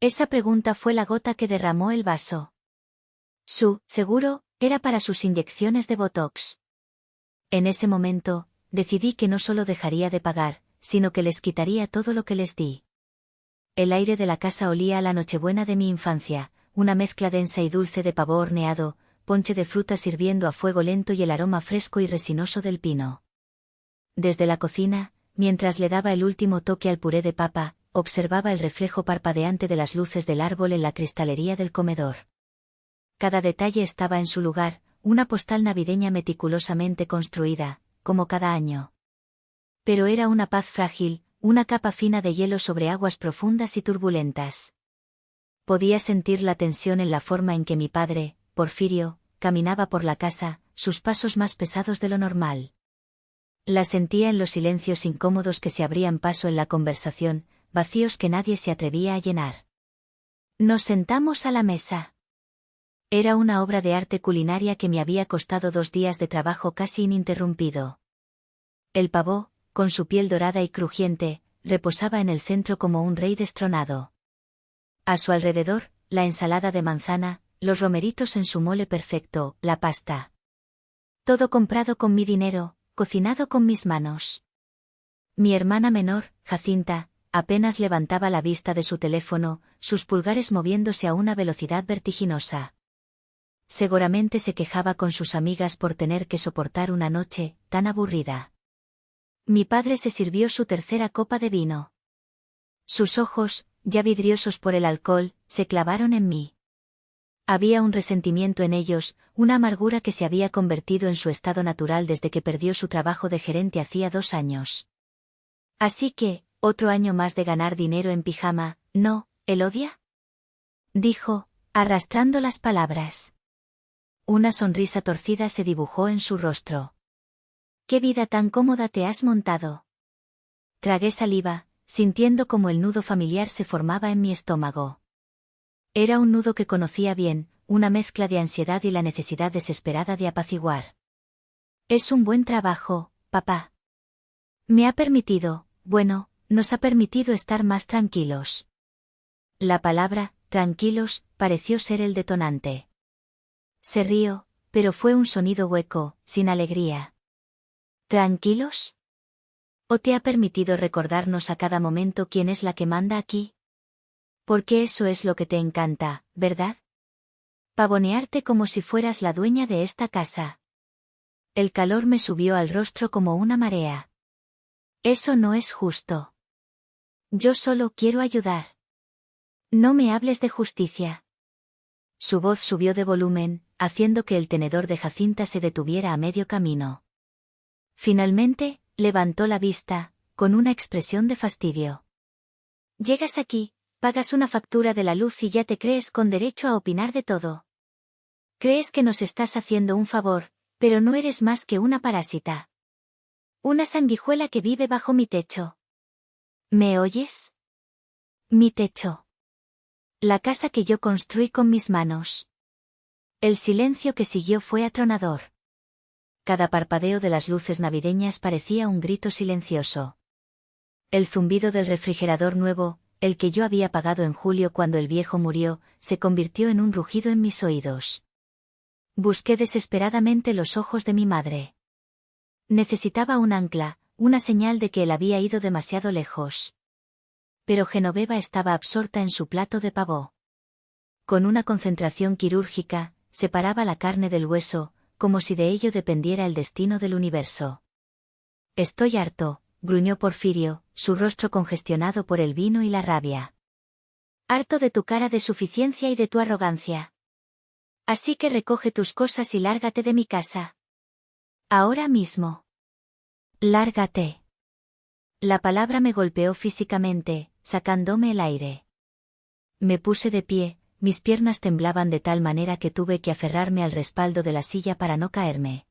Esa pregunta fue la gota que derramó el vaso. Seguro, era para sus inyecciones de Botox. En ese momento, decidí que no solo dejaría de pagar, sino que les quitaría todo lo que les di. El aire de la casa olía a la Nochebuena de mi infancia, una mezcla densa y dulce de pavo horneado, ponche de frutas hirviendo a fuego lento y el aroma fresco y resinoso del pino. Desde la cocina, mientras le daba el último toque al puré de papa, observaba el reflejo parpadeante de las luces del árbol en la cristalería del comedor. Cada detalle estaba en su lugar, una postal navideña meticulosamente construida, como cada año. Pero era una paz frágil, una capa fina de hielo sobre aguas profundas y turbulentas. Podía sentir la tensión en la forma en que mi padre, Porfirio, caminaba por la casa, sus pasos más pesados de lo normal. La sentía en los silencios incómodos que se abrían paso en la conversación, vacíos que nadie se atrevía a llenar. Nos sentamos a la mesa. Era una obra de arte culinaria que me había costado 2 días de trabajo casi ininterrumpido. El pavó, con su piel dorada y crujiente, reposaba en el centro como un rey destronado. A su alrededor, la ensalada de manzana, los romeritos en su mole perfecto, la pasta. Todo comprado con mi dinero, cocinado con mis manos. Mi hermana menor, Jacinta, apenas levantaba la vista de su teléfono, sus pulgares moviéndose a una velocidad vertiginosa. Seguramente se quejaba con sus amigas por tener que soportar una noche tan aburrida. Mi padre se sirvió su tercera copa de vino. Sus ojos, ya vidriosos por el alcohol, se clavaron en mí. Había un resentimiento en ellos, una amargura que se había convertido en su estado natural desde que perdió su trabajo de gerente hacía 2 años. Así que, otro año más de ganar dinero en pijama, ¿no, Elodia?, dijo, arrastrando las palabras. Una sonrisa torcida se dibujó en su rostro. ¿Qué vida tan cómoda te has montado? Tragué saliva, sintiendo como el nudo familiar se formaba en mi estómago. Era un nudo que conocía bien, una mezcla de ansiedad y la necesidad desesperada de apaciguar. Es un buen trabajo, papá. Me ha permitido, nos ha permitido estar más tranquilos. La palabra, tranquilos, pareció ser el detonante. Se rió, pero fue un sonido hueco, sin alegría. ¿Tranquilos? ¿O te ha permitido recordarnos a cada momento quién es la que manda aquí? Porque eso es lo que te encanta, ¿verdad? Pavonearte como si fueras la dueña de esta casa. El calor me subió al rostro como una marea. Eso no es justo. Yo solo quiero ayudar. No me hables de justicia. Su voz subió de volumen, haciendo que el tenedor de Jacinta se detuviera a medio camino. Finalmente, levantó la vista, con una expresión de fastidio. Llegas aquí, pagas una factura de la luz y ya te crees con derecho a opinar de todo. Crees que nos estás haciendo un favor, pero no eres más que una parásita. Una sanguijuela que vive bajo mi techo. ¿Me oyes? Mi techo. La casa que yo construí con mis manos. El silencio que siguió fue atronador. Cada parpadeo de las luces navideñas parecía un grito silencioso. El zumbido del refrigerador nuevo, el que yo había pagado en julio cuando el viejo murió, se convirtió en un rugido en mis oídos. Busqué desesperadamente los ojos de mi madre. Necesitaba un ancla, una señal de que él había ido demasiado lejos. Pero Genoveva estaba absorta en su plato de pavó. Con una concentración quirúrgica, separaba la carne del hueso, como si de ello dependiera el destino del universo. Estoy harto, gruñó Porfirio, su rostro congestionado por el vino y la rabia. Harto de tu cara de suficiencia y de tu arrogancia. Así que recoge tus cosas y lárgate de mi casa. Ahora mismo. Lárgate. La palabra me golpeó físicamente, sacándome el aire. Me puse de pie, mis piernas temblaban de tal manera que tuve que aferrarme al respaldo de la silla para no caerme.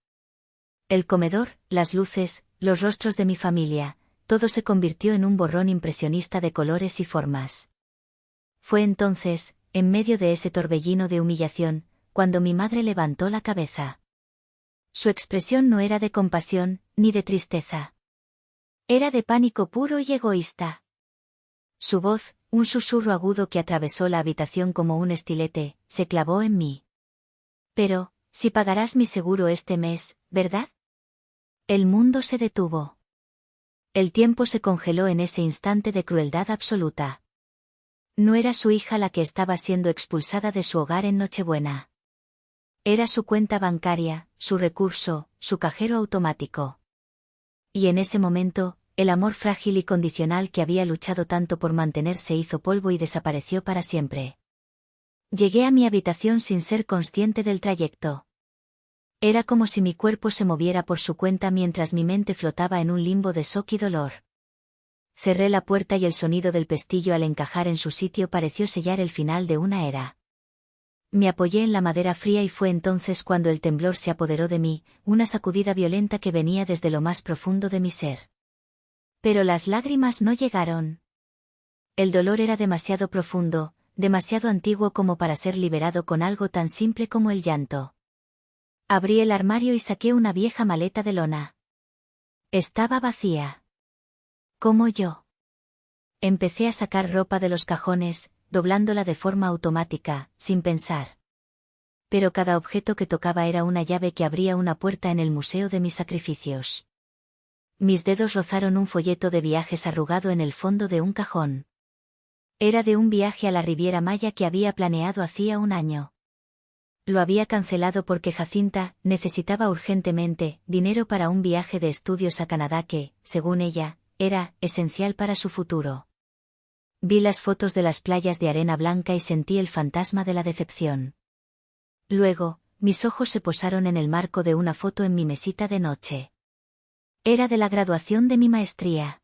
El comedor, las luces, los rostros de mi familia, todo se convirtió en un borrón impresionista de colores y formas. Fue entonces, en medio de ese torbellino de humillación, cuando mi madre levantó la cabeza. Su expresión no era de compasión, ni de tristeza. Era de pánico puro y egoísta. Su voz, Un susurro agudo que atravesó la habitación como un estilete, se clavó en mí. Pero, si pagarás mi seguro este mes, ¿verdad? El mundo se detuvo. El tiempo se congeló en ese instante de crueldad absoluta. No era su hija la que estaba siendo expulsada de su hogar en Nochebuena. Era su cuenta bancaria, su recurso, su cajero automático. Y en ese momento, el amor frágil y condicional que había luchado tanto por mantenerse hizo polvo y desapareció para siempre. Llegué a mi habitación sin ser consciente del trayecto. Era como si mi cuerpo se moviera por su cuenta mientras mi mente flotaba en un limbo de shock y dolor. Cerré la puerta y el sonido del pestillo al encajar en su sitio pareció sellar el final de una era. Me apoyé en la madera fría y fue entonces cuando el temblor se apoderó de mí, una sacudida violenta que venía desde lo más profundo de mi ser. Pero las lágrimas no llegaron. El dolor era demasiado profundo, demasiado antiguo como para ser liberado con algo tan simple como el llanto. Abrí el armario y saqué una vieja maleta de lona. Estaba vacía. Como yo. Empecé a sacar ropa de los cajones, doblándola de forma automática, sin pensar. Pero cada objeto que tocaba era una llave que abría una puerta en el museo de mis sacrificios. Mis dedos rozaron un folleto de viajes arrugado en el fondo de un cajón. Era de un viaje a la Riviera Maya que había planeado hacía un año. Lo había cancelado porque Jacinta necesitaba urgentemente dinero para un viaje de estudios a Canadá que, según ella, era esencial para su futuro. Vi las fotos de las playas de arena blanca y sentí el fantasma de la decepción. Luego, mis ojos se posaron en el marco de una foto en mi mesita de noche. Era de la graduación de mi maestría.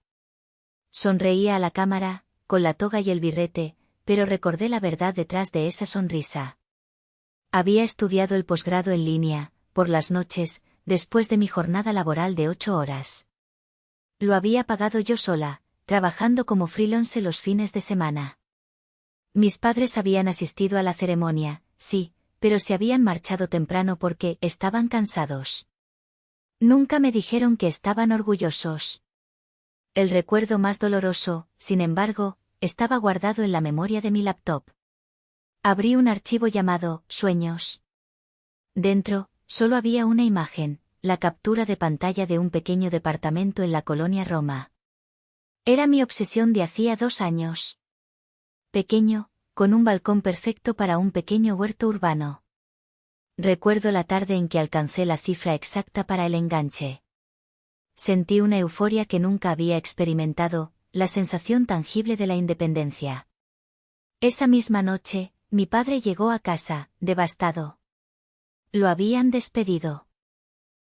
Sonreía a la cámara, con la toga y el birrete, pero recordé la verdad detrás de esa sonrisa. Había estudiado el posgrado en línea, por las noches, después de mi jornada laboral de 8 horas. Lo había pagado yo sola, trabajando como freelance los fines de semana. Mis padres habían asistido a la ceremonia, sí, pero se habían marchado temprano porque estaban cansados. Nunca me dijeron que estaban orgullosos. El recuerdo más doloroso, sin embargo, estaba guardado en la memoria de mi laptop. Abrí un archivo llamado Sueños. Dentro, solo había una imagen, la captura de pantalla de un pequeño departamento en la colonia Roma. Era mi obsesión de hacía 2 años. Pequeño, con un balcón perfecto para un pequeño huerto urbano. Recuerdo la tarde en que alcancé la cifra exacta para el enganche. Sentí una euforia que nunca había experimentado, la sensación tangible de la independencia. Esa misma noche, mi padre llegó a casa, devastado. Lo habían despedido.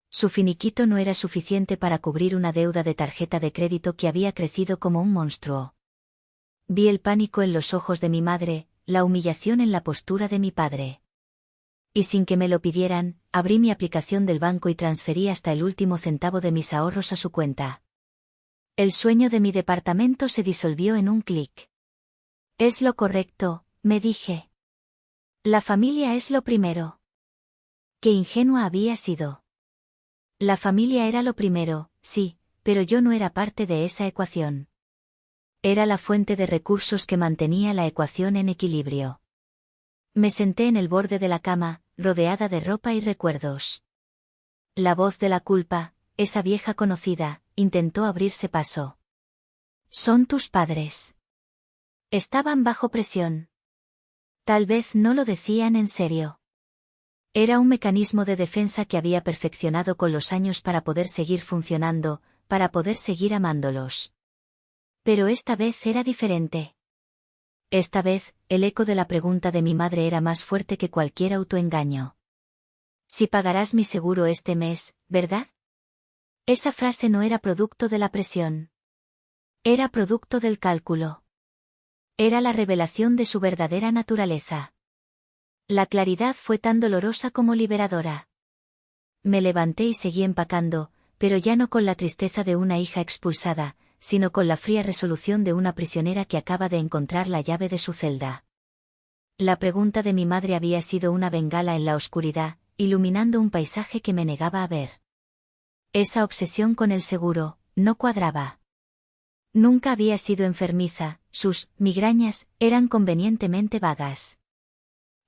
Su finiquito no era suficiente para cubrir una deuda de tarjeta de crédito que había crecido como un monstruo. Vi el pánico en los ojos de mi madre, la humillación en la postura de mi padre. Y sin que me lo pidieran, abrí mi aplicación del banco y transferí hasta el último centavo de mis ahorros a su cuenta. El sueño de mi departamento se disolvió en un clic. Es lo correcto, me dije. La familia es lo primero. Qué ingenua había sido. La familia era lo primero, sí, pero yo no era parte de esa ecuación. Era la fuente de recursos que mantenía la ecuación en equilibrio. Me senté en el borde de la cama, rodeada de ropa y recuerdos. La voz de la culpa, esa vieja conocida, intentó abrirse paso. Son tus padres. Estaban bajo presión. Tal vez no lo decían en serio. Era un mecanismo de defensa que había perfeccionado con los años para poder seguir funcionando, para poder seguir amándolos. Pero esta vez era diferente. Esta vez, el eco de la pregunta de mi madre era más fuerte que cualquier autoengaño. Si pagarás mi seguro este mes, ¿verdad? Esa frase no era producto de la presión. Era producto del cálculo. Era la revelación de su verdadera naturaleza. La claridad fue tan dolorosa como liberadora. Me levanté y seguí empacando, pero ya no con la tristeza de una hija expulsada, sino con la fría resolución de una prisionera que acaba de encontrar la llave de su celda. La pregunta de mi madre había sido una bengala en la oscuridad, iluminando un paisaje que me negaba a ver. Esa obsesión con el seguro, no cuadraba. Nunca había sido enfermiza, sus migrañas eran convenientemente vagas.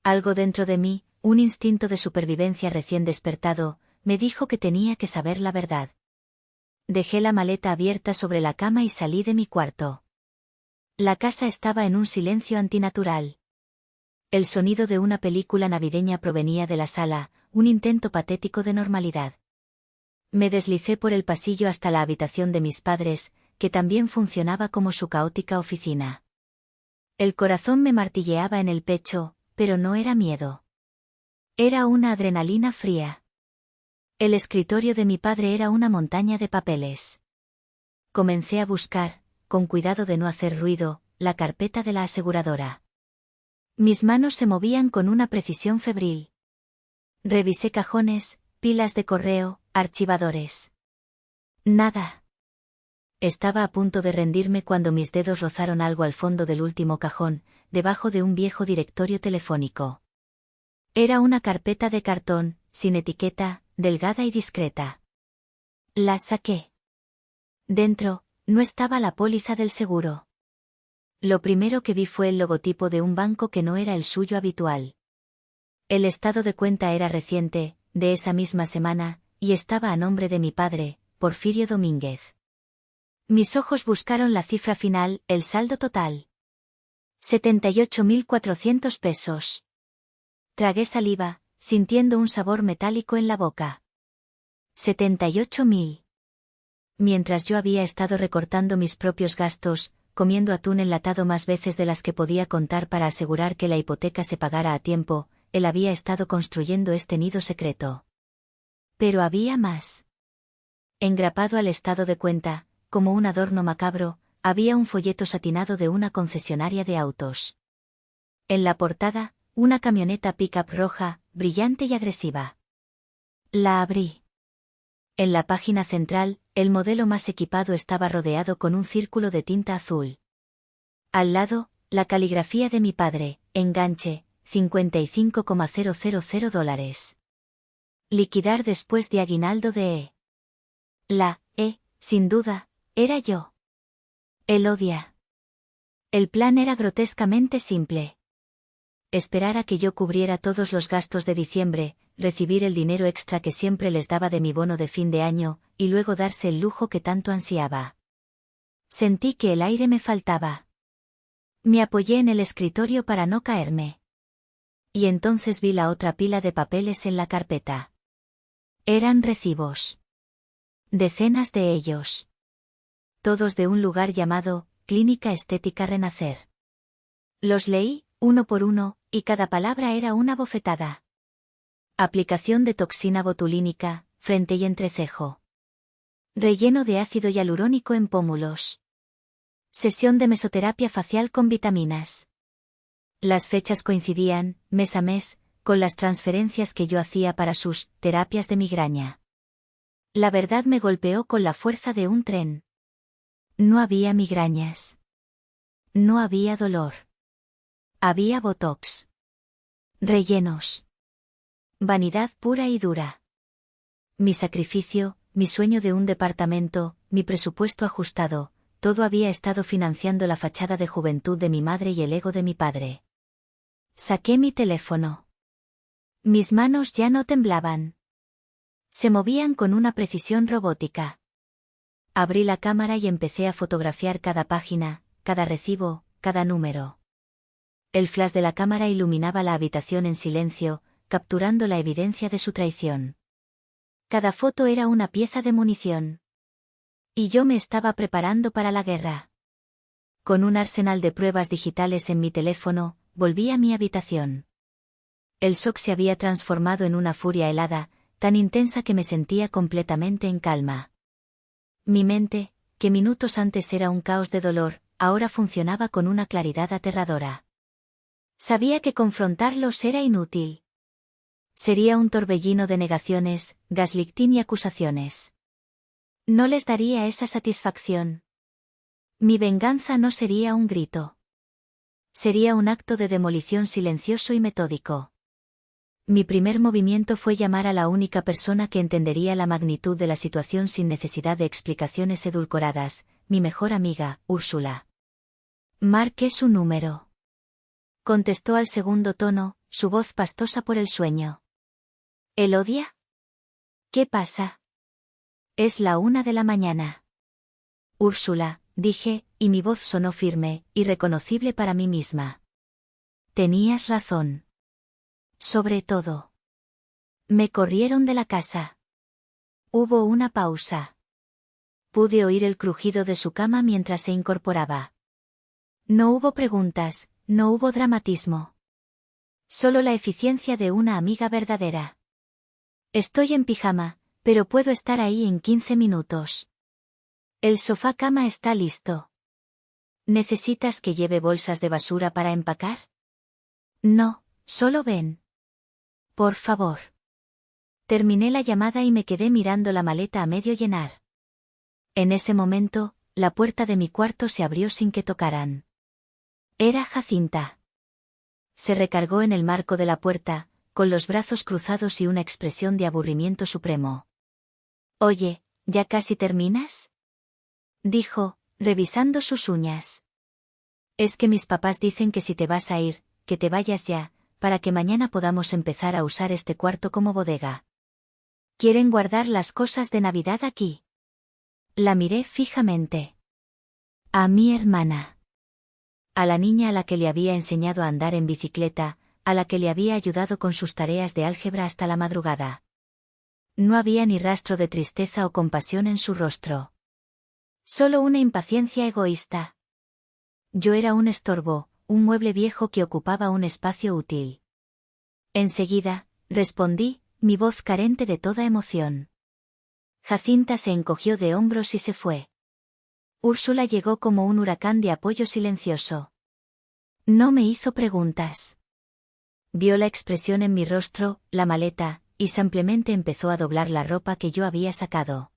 Algo dentro de mí, un instinto de supervivencia recién despertado, me dijo que tenía que saber la verdad. Dejé la maleta abierta sobre la cama y salí de mi cuarto. La casa estaba en un silencio antinatural. El sonido de una película navideña provenía de la sala, un intento patético de normalidad. Me deslicé por el pasillo hasta la habitación de mis padres, que también funcionaba como su caótica oficina. El corazón me martilleaba en el pecho, pero no era miedo. Era una adrenalina fría. El escritorio de mi padre era una montaña de papeles. Comencé a buscar, con cuidado de no hacer ruido, la carpeta de la aseguradora. Mis manos se movían con una precisión febril. Revisé cajones, pilas de correo, archivadores. Nada. Estaba a punto de rendirme cuando mis dedos rozaron algo al fondo del último cajón, debajo de un viejo directorio telefónico. Era una carpeta de cartón, sin etiqueta, delgada y discreta. La saqué. Dentro, no estaba la póliza del seguro. Lo primero que vi fue el logotipo de un banco que no era el suyo habitual. El estado de cuenta era reciente, de esa misma semana, y estaba a nombre de mi padre, Porfirio Domínguez. Mis ojos buscaron la cifra final, el saldo total. 78.400 pesos. Tragué saliva, sintiendo un sabor metálico en la boca. 78.000. Mientras yo había estado recortando mis propios gastos, comiendo atún enlatado más veces de las que podía contar para asegurar que la hipoteca se pagara a tiempo, él había estado construyendo este nido secreto. Pero había más. Engrapado al estado de cuenta, como un adorno macabro, había un folleto satinado de una concesionaria de autos. En la portada, una camioneta pick-up roja, brillante y agresiva. La abrí. En la página central, el modelo más equipado estaba rodeado con un círculo de tinta azul. Al lado, la caligrafía de mi padre, enganche, $55,000. Liquidar después de aguinaldo de E. La E, sin duda, era yo. Elodia. El plan era grotescamente simple. Esperar a que yo cubriera todos los gastos de diciembre, recibir el dinero extra que siempre les daba de mi bono de fin de año, y luego darse el lujo que tanto ansiaba. Sentí que el aire me faltaba. Me apoyé en el escritorio para no caerme. Y entonces vi la otra pila de papeles en la carpeta. Eran recibos. Decenas de ellos. Todos de un lugar llamado Clínica Estética Renacer. Los leí, uno por uno, y cada palabra era una bofetada. Aplicación de toxina botulínica, frente y entrecejo. Relleno de ácido hialurónico en pómulos. Sesión de mesoterapia facial con vitaminas. Las fechas coincidían, mes a mes, con las transferencias que yo hacía para sus terapias de migraña. La verdad me golpeó con la fuerza de un tren. No había migrañas. No había dolor. Había botox. Rellenos. Vanidad pura y dura. Mi sacrificio, mi sueño de un departamento, mi presupuesto ajustado, todo había estado financiando la fachada de juventud de mi madre y el ego de mi padre. Saqué mi teléfono. Mis manos ya no temblaban. Se movían con una precisión robótica. Abrí la cámara y empecé a fotografiar cada página, cada recibo, cada número. El flash de la cámara iluminaba la habitación en silencio, capturando la evidencia de su traición. Cada foto era una pieza de munición. Y yo me estaba preparando para la guerra. Con un arsenal de pruebas digitales en mi teléfono, volví a mi habitación. El shock se había transformado en una furia helada, tan intensa que me sentía completamente en calma. Mi mente, que minutos antes era un caos de dolor, ahora funcionaba con una claridad aterradora. Sabía que confrontarlos era inútil. Sería un torbellino de negaciones, gaslighting y acusaciones. No les daría esa satisfacción. Mi venganza no sería un grito. Sería un acto de demolición silencioso y metódico. Mi primer movimiento fue llamar a la única persona que entendería la magnitud de la situación sin necesidad de explicaciones edulcoradas, mi mejor amiga, Úrsula. Marqué su número. Contestó al segundo tono, su voz pastosa por el sueño. ¿Elodia? ¿Qué pasa? Es la 1 de la mañana. Úrsula, dije, y mi voz sonó firme, irreconocible para mí misma. Tenías razón. Sobre todo. Me corrieron de la casa. Hubo una pausa. Pude oír el crujido de su cama mientras se incorporaba. No hubo preguntas, no hubo dramatismo. Solo la eficiencia de una amiga verdadera. Estoy en pijama, pero puedo estar ahí en 15 minutos. El sofá cama está listo. ¿Necesitas que lleve bolsas de basura para empacar? No, solo ven. Por favor. Terminé la llamada y me quedé mirando la maleta a medio llenar. En ese momento, la puerta de mi cuarto se abrió sin que tocaran. Era Jacinta. Se recargó en el marco de la puerta, con los brazos cruzados y una expresión de aburrimiento supremo. Oye, ¿ya casi terminas? Dijo, revisando sus uñas. Es que mis papás dicen que si te vas a ir, que te vayas ya, para que mañana podamos empezar a usar este cuarto como bodega. Quieren guardar las cosas de Navidad aquí. La miré fijamente. A mi hermana. A la niña a la que le había enseñado a andar en bicicleta, a la que le había ayudado con sus tareas de álgebra hasta la madrugada. No había ni rastro de tristeza o compasión en su rostro. Solo una impaciencia egoísta. Yo era un estorbo, un mueble viejo que ocupaba un espacio útil. Enseguida, respondí, mi voz carente de toda emoción. Jacinta se encogió de hombros y se fue. Úrsula llegó como un huracán de apoyo silencioso. No me hizo preguntas. Vio la expresión en mi rostro, la maleta, y simplemente empezó a doblar la ropa que yo había sacado.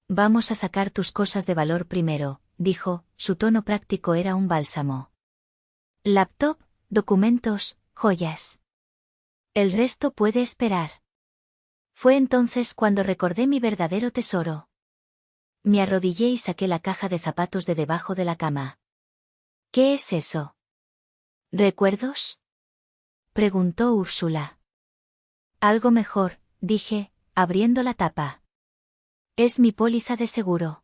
Vamos a sacar tus cosas de valor primero, dijo, su tono práctico era un bálsamo. Laptop, documentos, joyas. El resto puede esperar. Fue entonces cuando recordé mi verdadero tesoro. Me arrodillé y saqué la caja de zapatos de debajo de la cama. ¿Qué es eso? ¿Recuerdos? Preguntó Úrsula. Algo mejor, dije, abriendo la tapa. Es mi póliza de seguro.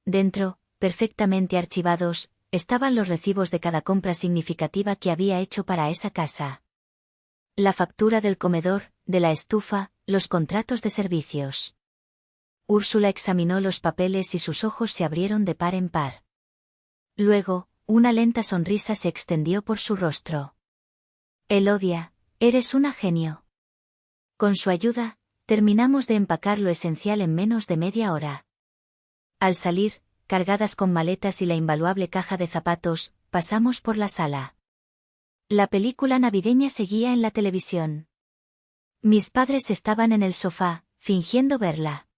Dentro, perfectamente archivados, estaban los recibos de cada compra significativa que había hecho para esa casa. La factura del comedor, de la estufa, los contratos de servicios. Úrsula examinó los papeles y sus ojos se abrieron de par en par. Luego, una lenta sonrisa se extendió por su rostro. Elodia, eres una genio. Con su ayuda, terminamos de empacar lo esencial en menos de media hora. Al salir, cargadas con maletas y la invaluable caja de zapatos, pasamos por la sala. La película navideña seguía en la televisión. Mis padres estaban en el sofá, fingiendo verla.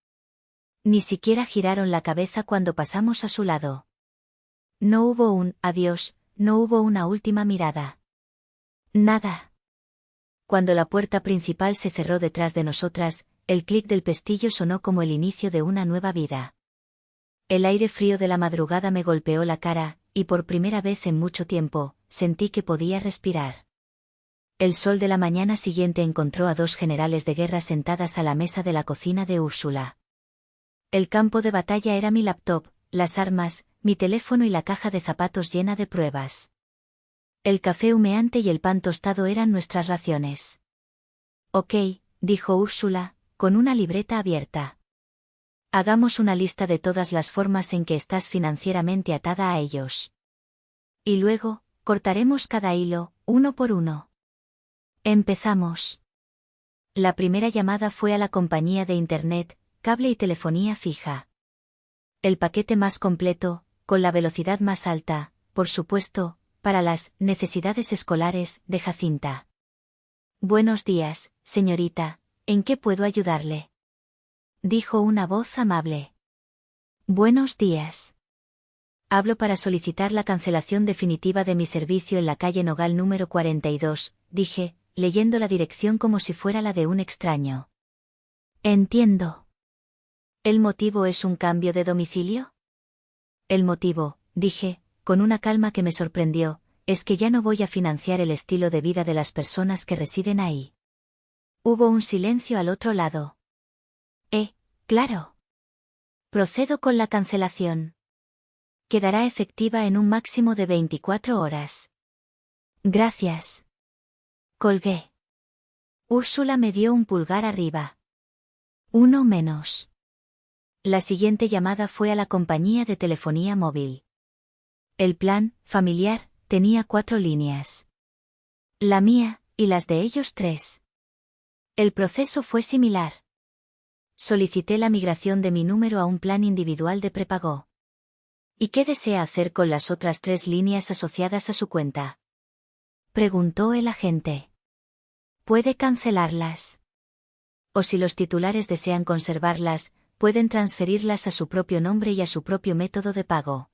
Ni siquiera giraron la cabeza cuando pasamos a su lado. No hubo un adiós, no hubo una última mirada. Nada. Cuando la puerta principal se cerró detrás de nosotras, el clic del pestillo sonó como el inicio de una nueva vida. El aire frío de la madrugada me golpeó la cara, y por primera vez en mucho tiempo, sentí que podía respirar. El sol de la mañana siguiente encontró a dos generales de guerra sentadas a la mesa de la cocina de Úrsula. El campo de batalla era mi laptop, las armas, mi teléfono y la caja de zapatos llena de pruebas. El café humeante y el pan tostado eran nuestras raciones. Ok, dijo Úrsula, con una libreta abierta. Hagamos una lista de todas las formas en que estás financieramente atada a ellos. Y luego, cortaremos cada hilo, uno por uno. Empezamos. La primera llamada fue a la compañía de Internet, cable y telefonía fija. El paquete más completo, con la velocidad más alta, por supuesto, para las necesidades escolares de Jacinta. Buenos días, señorita, ¿en qué puedo ayudarle? Dijo una voz amable. Buenos días. Hablo para solicitar la cancelación definitiva de mi servicio en la calle Nogal número 42, dije, leyendo la dirección como si fuera la de un extraño. Entiendo. ¿El motivo es un cambio de domicilio? El motivo, dije, con una calma que me sorprendió, es que ya no voy a financiar el estilo de vida de las personas que residen ahí. Hubo un silencio al otro lado. Claro. Procedo con la cancelación. Quedará efectiva en un máximo de 24 horas. Gracias. Colgué. Úrsula me dio un pulgar arriba. Uno menos. La siguiente llamada fue a la compañía de telefonía móvil. El plan, familiar, tenía 4 líneas. La mía, y las de ellos 3. El proceso fue similar. Solicité la migración de mi número a un plan individual de prepago. ¿Y qué desea hacer con las otras 3 líneas asociadas a su cuenta? Preguntó el agente. Puede cancelarlas. O si los titulares desean conservarlas, pueden transferirlas a su propio nombre y a su propio método de pago.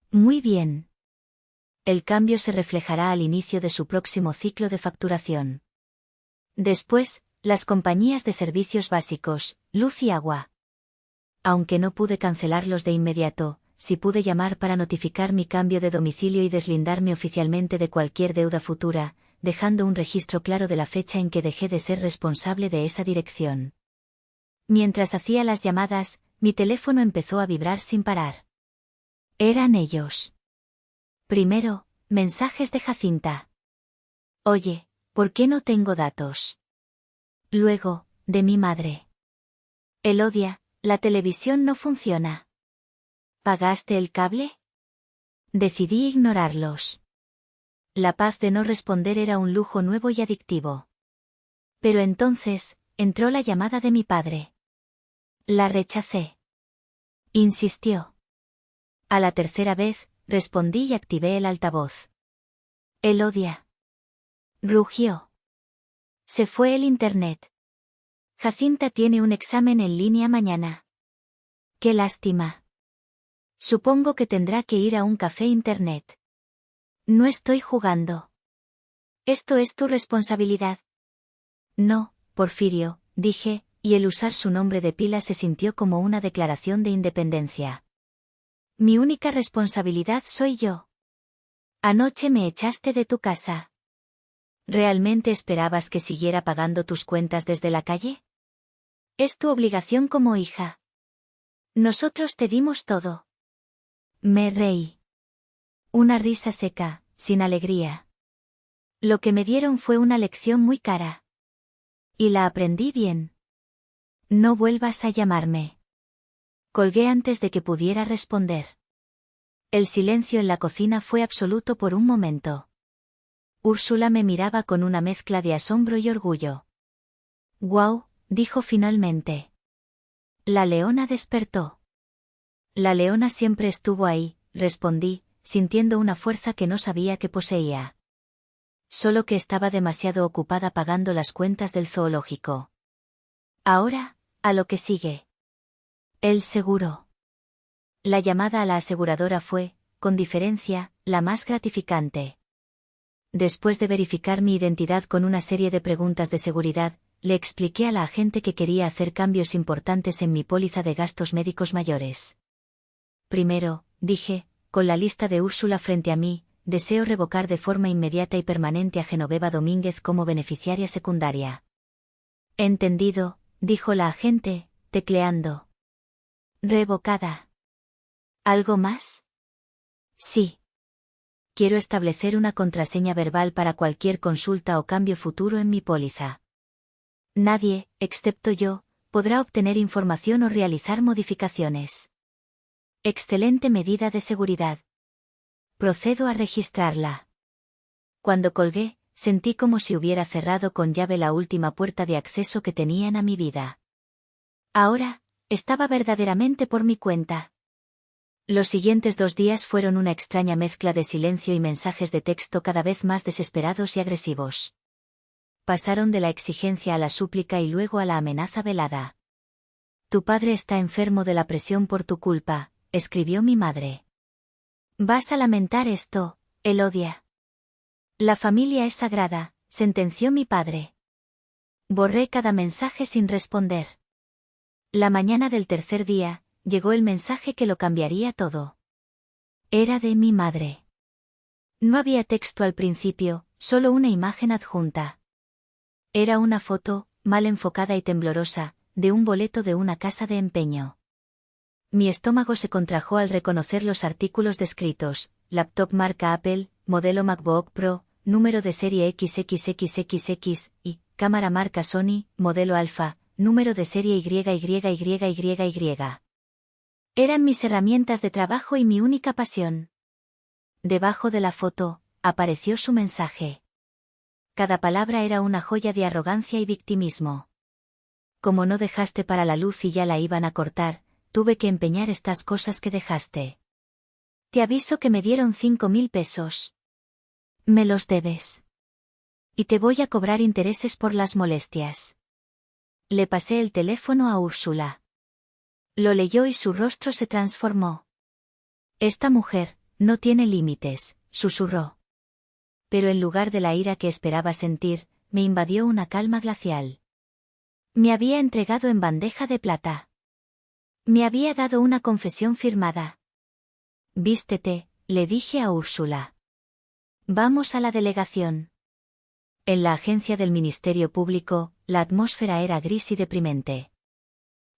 Muy bien. El cambio se reflejará al inicio de su próximo ciclo de facturación. Después, las compañías de servicios básicos, luz y agua. Aunque no pude cancelarlos de inmediato, sí pude llamar para notificar mi cambio de domicilio y deslindarme oficialmente de cualquier deuda futura, dejando un registro claro de la fecha en que dejé de ser responsable de esa dirección. Mientras hacía las llamadas, mi teléfono empezó a vibrar sin parar. Eran ellos. Primero, mensajes de Jacinta. Oye, ¿por qué no tengo datos? Luego, de mi madre. Elodia, la televisión no funciona. ¿Pagaste el cable? Decidí ignorarlos. La paz de no responder era un lujo nuevo y adictivo. Pero entonces, entró la llamada de mi padre. La rechacé. Insistió. A la tercera vez, respondí y activé el altavoz. Elodia. Rugió. Se fue el internet. Jacinta tiene un examen en línea mañana. Qué lástima. Supongo que tendrá que ir a un café internet. No estoy jugando. ¿Esto es tu responsabilidad? No, Porfirio, dije, y el usar su nombre de pila se sintió como una declaración de independencia. Mi única responsabilidad soy yo. Anoche me echaste de tu casa. ¿Realmente esperabas que siguiera pagando tus cuentas desde la calle? Es tu obligación como hija. Nosotros te dimos todo. Me reí. Una risa seca, sin alegría. Lo que me dieron fue una lección muy cara. Y la aprendí bien. No vuelvas a llamarme. Colgué antes de que pudiera responder. El silencio en la cocina fue absoluto por un momento. Úrsula me miraba con una mezcla de asombro y orgullo. «Guau», dijo finalmente. La leona despertó. La leona siempre estuvo ahí, respondí, sintiendo una fuerza que no sabía que poseía. Solo que estaba demasiado ocupada pagando las cuentas del zoológico. Ahora, a lo que sigue. El seguro. La llamada a la aseguradora fue, con diferencia, la más gratificante. Después de verificar mi identidad con una serie de preguntas de seguridad, le expliqué a la agente que quería hacer cambios importantes en mi póliza de gastos médicos mayores. Primero, dije, con la lista de Úrsula frente a mí, deseo revocar de forma inmediata y permanente a Genoveva Domínguez como beneficiaria secundaria. Entendido, dijo la agente, tecleando. Revocada. ¿Algo más? Sí. Quiero establecer una contraseña verbal para cualquier consulta o cambio futuro en mi póliza. Nadie, excepto yo, podrá obtener información o realizar modificaciones. Excelente medida de seguridad. Procedo a registrarla. Cuando colgué, sentí como si hubiera cerrado con llave la última puerta de acceso que tenían a mi vida. Ahora, estaba verdaderamente por mi cuenta. Los siguientes 2 días fueron una extraña mezcla de silencio y mensajes de texto cada vez más desesperados y agresivos. Pasaron de la exigencia a la súplica y luego a la amenaza velada. Tu padre está enfermo de la presión por tu culpa, escribió mi madre. Vas a lamentar esto, Elodia. La familia es sagrada, sentenció mi padre. Borré cada mensaje sin responder. La mañana del tercer día, llegó el mensaje que lo cambiaría todo. Era de mi madre. No había texto al principio, solo una imagen adjunta. Era una foto, mal enfocada y temblorosa, de un boleto de una casa de empeño. Mi estómago se contrajo al reconocer los artículos descritos: laptop marca Apple, modelo MacBook Pro, número de serie XXXXX, y cámara marca Sony, modelo Alpha, número de serie YYYYY. Eran mis herramientas de trabajo y mi única pasión. Debajo de la foto, apareció su mensaje. Cada palabra era una joya de arrogancia y victimismo. Como no dejaste para la luz y ya la iban a cortar, tuve que empeñar estas cosas que dejaste. Te aviso que me dieron 5.000 pesos. Me los debes. Y te voy a cobrar intereses por las molestias. Le pasé el teléfono a Úrsula. Lo leyó y su rostro se transformó. Esta mujer no tiene límites, susurró. Pero en lugar de la ira que esperaba sentir, me invadió una calma glacial. Me había entregado en bandeja de plata. Me había dado una confesión firmada. Vístete, le dije a Úrsula. Vamos a la delegación. En la agencia del Ministerio Público, la atmósfera era gris y deprimente.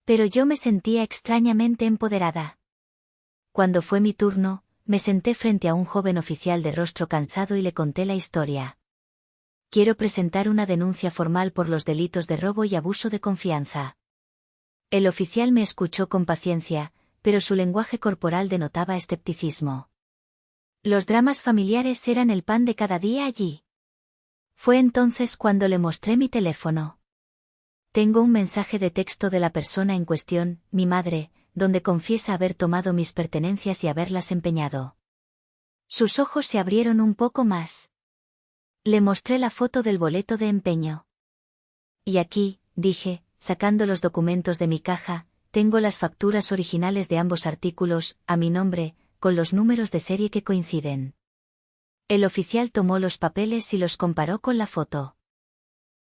Pero yo me sentía extrañamente empoderada. Cuando fue mi turno, me senté frente a un joven oficial de rostro cansado y le conté la historia. Quiero presentar una denuncia formal por los delitos de robo y abuso de confianza. El oficial me escuchó con paciencia, pero su lenguaje corporal denotaba escepticismo. Los dramas familiares eran el pan de cada día allí. Fue entonces cuando le mostré mi teléfono. Tengo un mensaje de texto de la persona en cuestión, mi madre, donde confiesa haber tomado mis pertenencias y haberlas empeñado. Sus ojos se abrieron un poco más. Le mostré la foto del boleto de empeño. Y aquí, dije, sacando los documentos de mi caja, tengo las facturas originales de ambos artículos, a mi nombre, con los números de serie que coinciden. El oficial tomó los papeles y los comparó con la foto.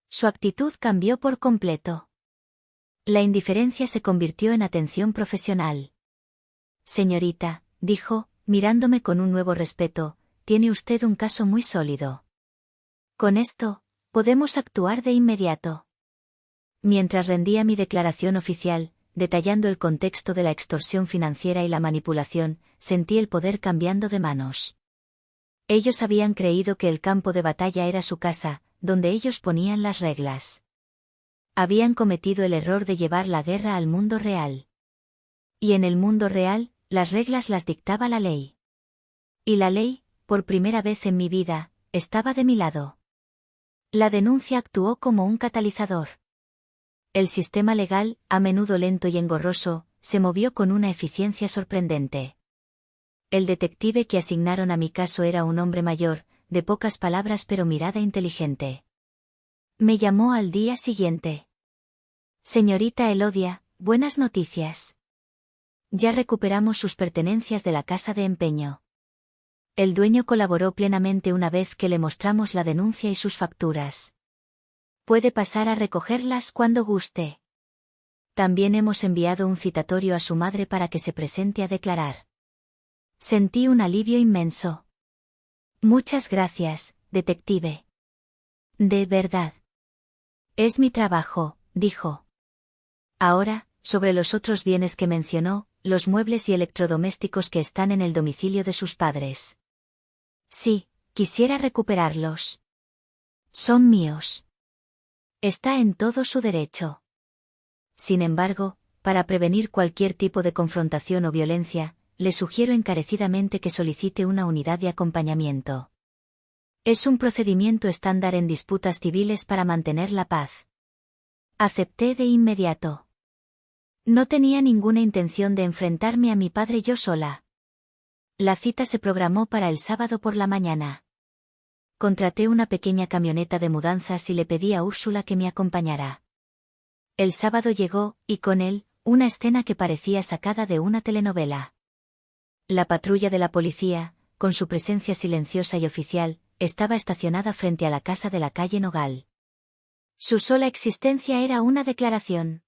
Su actitud cambió por completo. La indiferencia se convirtió en atención profesional. Señorita, dijo, mirándome con un nuevo respeto, tiene usted un caso muy sólido. Con esto, podemos actuar de inmediato. Mientras rendía mi declaración oficial, detallando el contexto de la extorsión financiera y la manipulación, sentí el poder cambiando de manos. Ellos habían creído que el campo de batalla era su casa, donde ellos ponían las reglas. Habían cometido el error de llevar la guerra al mundo real. Y en el mundo real, las reglas las dictaba la ley. Y la ley, por primera vez en mi vida, estaba de mi lado. La denuncia actuó como un catalizador. El sistema legal, a menudo lento y engorroso, se movió con una eficiencia sorprendente. El detective que asignaron a mi caso era un hombre mayor, de pocas palabras pero mirada inteligente. Me llamó al día siguiente. Señorita Elodia, buenas noticias. Ya recuperamos sus pertenencias de la casa de empeño. El dueño colaboró plenamente una vez que le mostramos la denuncia y sus facturas. Puede pasar a recogerlas cuando guste. También hemos enviado un citatorio a su madre para que se presente a declarar. Sentí un alivio inmenso. Muchas gracias, detective. De verdad. Es mi trabajo, dijo. Ahora, sobre los otros bienes que mencionó, los muebles y electrodomésticos que están en el domicilio de sus padres. Sí, quisiera recuperarlos. Son míos. Está en todo su derecho. Sin embargo, para prevenir cualquier tipo de confrontación o violencia, le sugiero encarecidamente que solicite una unidad de acompañamiento. Es un procedimiento estándar en disputas civiles para mantener la paz. Acepté de inmediato. No tenía ninguna intención de enfrentarme a mi padre yo sola. La cita se programó para el sábado por la mañana. Contraté una pequeña camioneta de mudanzas y le pedí a Úrsula que me acompañara. El sábado llegó, y con él, una escena que parecía sacada de una telenovela. La patrulla de la policía, con su presencia silenciosa y oficial, estaba estacionada frente a la casa de la calle Nogal. Su sola existencia era una declaración.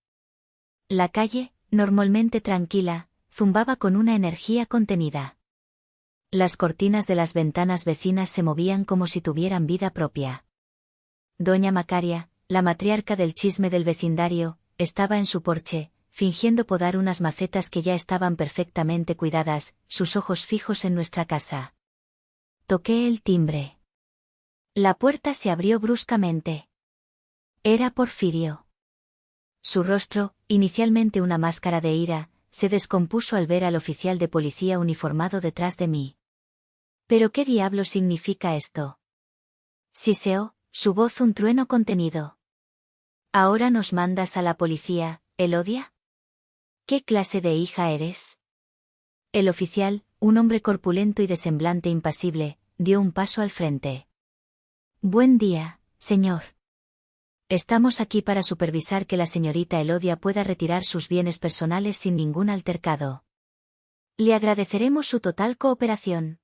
La calle, normalmente tranquila, zumbaba con una energía contenida. Las cortinas de las ventanas vecinas se movían como si tuvieran vida propia. Doña Macaria, la matriarca del chisme del vecindario, estaba en su porche, fingiendo podar unas macetas que ya estaban perfectamente cuidadas, sus ojos fijos en nuestra casa. Toqué el timbre. La puerta se abrió bruscamente. Era Porfirio. Su rostro, inicialmente una máscara de ira, se descompuso al ver al oficial de policía uniformado detrás de mí. ¿Pero qué diablo significa esto? Siseó, su voz un trueno contenido. ¿Ahora nos mandas a la policía, Elodia? ¿Qué clase de hija eres? El oficial, un hombre corpulento y de semblante impasible, dio un paso al frente. Buen día, señor. Estamos aquí para supervisar que la señorita Elodia pueda retirar sus bienes personales sin ningún altercado. Le agradeceremos su total cooperación.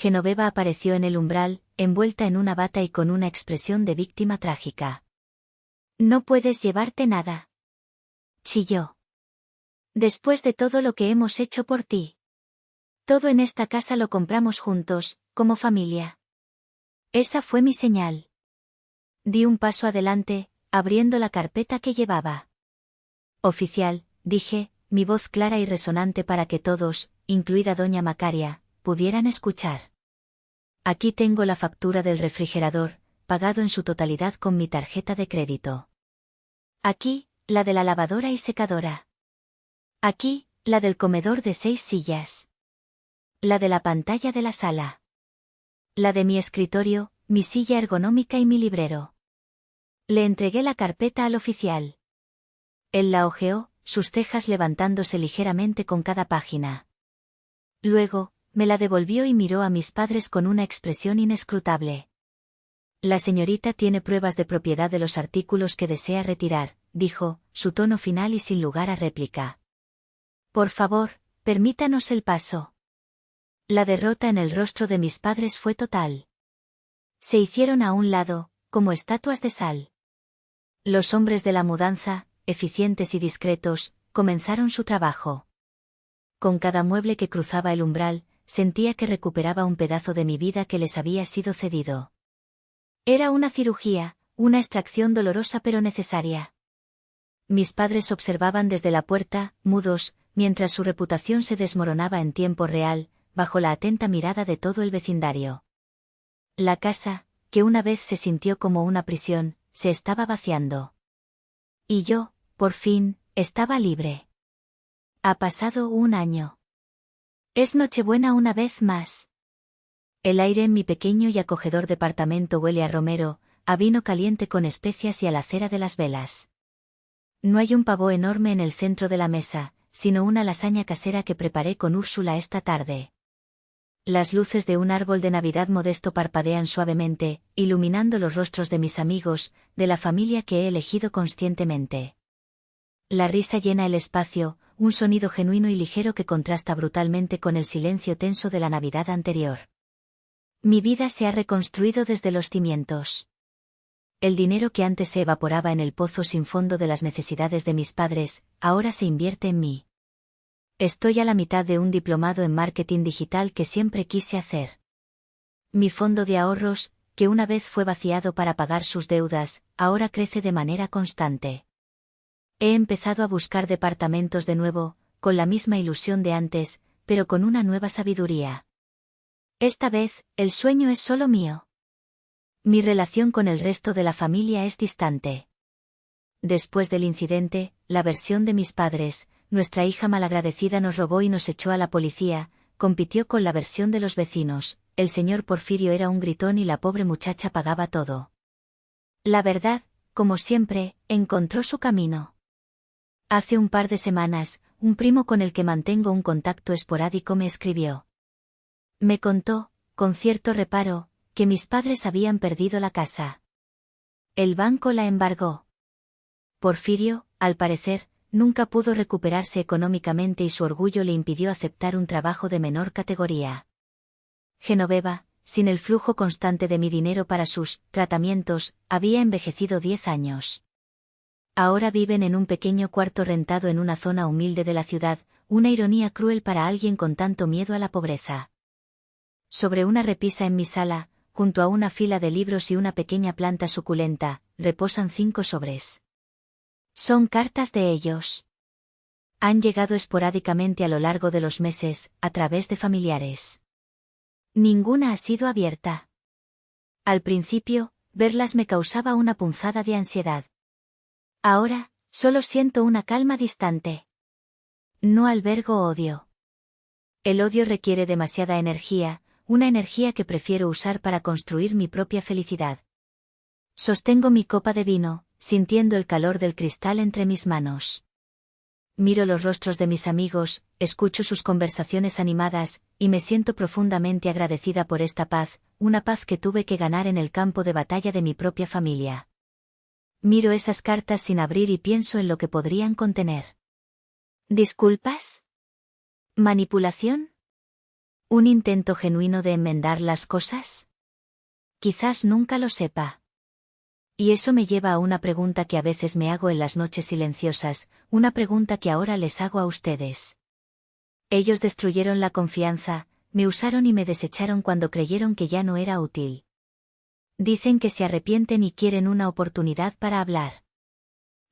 Genoveva apareció en el umbral, envuelta en una bata y con una expresión de víctima trágica. No puedes llevarte nada. Chilló. Después de todo lo que hemos hecho por ti. Todo en esta casa lo compramos juntos, como familia. Esa fue mi señal. Di un paso adelante, abriendo la carpeta que llevaba. Oficial, dije, mi voz clara y resonante para que todos, incluida doña Macaria, pudieran escuchar. Aquí tengo la factura del refrigerador, pagado en su totalidad con mi tarjeta de crédito. Aquí, la de la lavadora y secadora. Aquí, la del comedor de 6 sillas. La de la pantalla de la sala. La de mi escritorio, mi silla ergonómica y mi librero. Le entregué la carpeta al oficial. Él la hojeó, sus cejas levantándose ligeramente con cada página. Luego, me la devolvió y miró a mis padres con una expresión inescrutable. La señorita tiene pruebas de propiedad de los artículos que desea retirar, dijo, su tono final y sin lugar a réplica. Por favor, permítanos el paso. La derrota en el rostro de mis padres fue total. Se hicieron a un lado, como estatuas de sal. Los hombres de la mudanza, eficientes y discretos, comenzaron su trabajo. Con cada mueble que cruzaba el umbral, sentía que recuperaba un pedazo de mi vida que les había sido cedido. Era una cirugía, una extracción dolorosa pero necesaria. Mis padres observaban desde la puerta, mudos, mientras su reputación se desmoronaba en tiempo real, bajo la atenta mirada de todo el vecindario. La casa, que una vez se sintió como una prisión, se estaba vaciando. Y yo, por fin, estaba libre. Ha pasado un año. Es Nochebuena una vez más. El aire en mi pequeño y acogedor departamento huele a romero, a vino caliente con especias y a la cera de las velas. No hay un pavó enorme en el centro de la mesa, sino una lasaña casera que preparé con Úrsula esta tarde. Las luces de un árbol de Navidad modesto parpadean suavemente, iluminando los rostros de mis amigos, de la familia que he elegido conscientemente. La risa llena el espacio, un sonido genuino y ligero que contrasta brutalmente con el silencio tenso de la Navidad anterior. Mi vida se ha reconstruido desde los cimientos. El dinero que antes se evaporaba en el pozo sin fondo de las necesidades de mis padres, ahora se invierte en mí. Estoy a la mitad de un diplomado en marketing digital que siempre quise hacer. Mi fondo de ahorros, que una vez fue vaciado para pagar sus deudas, ahora crece de manera constante. He empezado a buscar departamentos de nuevo, con la misma ilusión de antes, pero con una nueva sabiduría. Esta vez, el sueño es solo mío. Mi relación con el resto de la familia es distante. Después del incidente, la versión de mis padres, nuestra hija malagradecida nos robó y nos echó a la policía, compitió con la versión de los vecinos, el señor Porfirio era un gritón y la pobre muchacha pagaba todo. La verdad, como siempre, encontró su camino. Hace un par de semanas, un primo con el que mantengo un contacto esporádico me escribió. Me contó, con cierto reparo, que mis padres habían perdido la casa. El banco la embargó. Porfirio, al parecer, nunca pudo recuperarse económicamente y su orgullo le impidió aceptar un trabajo de menor categoría. Genoveva, sin el flujo constante de mi dinero para sus tratamientos, había envejecido 10 años. Ahora viven en un pequeño cuarto rentado en una zona humilde de la ciudad, una ironía cruel para alguien con tanto miedo a la pobreza. Sobre una repisa en mi sala, junto a una fila de libros y una pequeña planta suculenta, reposan 5 sobres. Son cartas de ellos. Han llegado esporádicamente a lo largo de los meses, a través de familiares. Ninguna ha sido abierta. Al principio, verlas me causaba una punzada de ansiedad. Ahora, solo siento una calma distante. No albergo odio. El odio requiere demasiada energía, una energía que prefiero usar para construir mi propia felicidad. Sostengo mi copa de vino, sintiendo el calor del cristal entre mis manos. Miro los rostros de mis amigos, escucho sus conversaciones animadas, y me siento profundamente agradecida por esta paz, una paz que tuve que ganar en el campo de batalla de mi propia familia. Miro esas cartas sin abrir y pienso en lo que podrían contener. ¿Disculpas? ¿Manipulación? ¿Un intento genuino de enmendar las cosas? Quizás nunca lo sepa. Y eso me lleva a una pregunta que a veces me hago en las noches silenciosas, una pregunta que ahora les hago a ustedes. Ellos destruyeron la confianza, me usaron y me desecharon cuando creyeron que ya no era útil. Dicen que se arrepienten y quieren una oportunidad para hablar.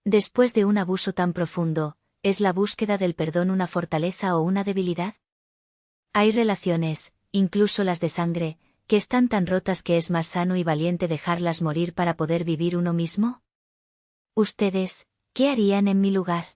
Después de un abuso tan profundo, ¿es la búsqueda del perdón una fortaleza o una debilidad? Hay relaciones, incluso las de sangre, que están tan rotas que es más sano y valiente dejarlas morir para poder vivir uno mismo. ¿Ustedes, qué harían en mi lugar?